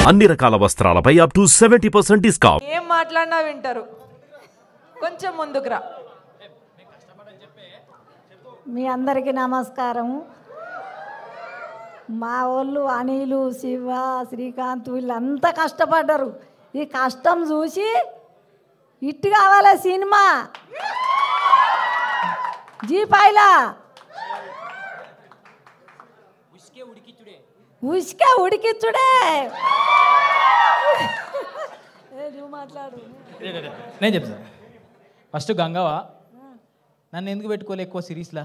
అన్ని రకాల వస్త్రాలపై up to 70% discount. ఏం మాట్లాడినా వింటారు. కొంచెం ముందుకురా. మీ అందరికీ నమస్కారం. మా వాళ్ళు అనిలు, శివ, శ్రీకాంత్ వీళ్ళంతా కష్టపడ్డారు. ఈ కష్టం చూసి ఇట్టు కావాలి సినిమా జీపాయిలా ఉసుకే ఉడికిచ్చుడే. నువ్వు మాట్లాడు. నేను చెప్తాను. ఫస్ట్ గంగవ్వ నన్ను ఎందుకు పెట్టుకోలే ఎక్కువ సిరీస్లా?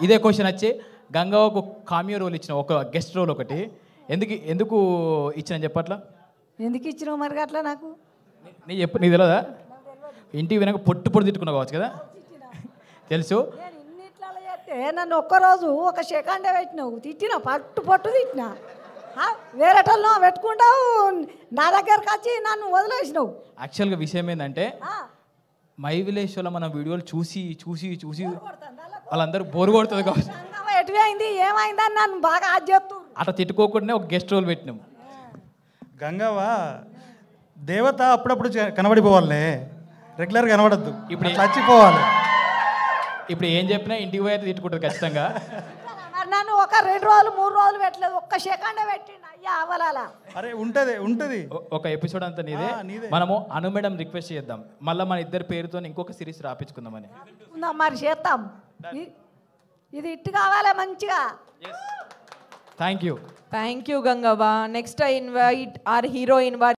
ఇదే క్వశ్చన్ వచ్చి గంగవ్వకు కామియో రోల్ ఇచ్చిన, ఒక గెస్ట్ రోల్ ఒకటి ఎందుకు ఇచ్చిన చెప్పట్లా? ఎందుకు ఇచ్చినావు మరి అట్లా? నాకు నీకు తెలియదా? ఇంటికి వినక పొట్టు తిట్టుకున్నావు కావచ్చు కదా, తెలుసు. నన్ను ఒక్కరోజు ఒక సెకండే పెట్టినావు, తిట్టినా పట్టు తిట్టినా. వేరేటల్లో పెట్టుకుంటావు, నా దగ్గరకు వచ్చి నన్ను వదిలేసినావు. యాక్చువల్గా విషయం ఏంటంటే మై విలేజ్లో మన వీడియోలు చూసి చూసి చూసి వాళ్ళందరూ బోరు కొడుతుంది కావచ్చు. ఎటువైంది ఏమైందని నన్ను బాగా అది చెప్తూ అట్లా తిట్టుకోకుండా ఒక గెస్ట్ రోల్ పెట్టినాము. గంగవ్వ దేవత అప్పుడప్పుడు కనబడిపోవాలే, రెగ్యులర్గా కనబడద్దు. ఇప్పుడు చచ్చిపోవాలి. ఇప్పుడు ఏం చెప్పినా ఇంటికి పోయి అయితే తిట్టుకుంటుంది ఖచ్చితంగా. నన్ను ఒక 2 రోజులు 3 రోజులు పెట్టలేదు, ఒక్క సెకండే పెట్టిండు. అయ్యా అవలాలా. అరే ఉంటది ఒక ఎపిసోడ్ అంతా నీదే. మనము అను మేడం రిక్వెస్ట్ చేద్దాం, మళ్ళీ మన ఇద్దరి పేరుతో ఇంకొక సిరీస్ రాపించుకుందామని. మరి చేస్తాం. ఇది ఇట్టు కావాలి మంచిగా. Thank you Gangavva. Next I invite our heroine.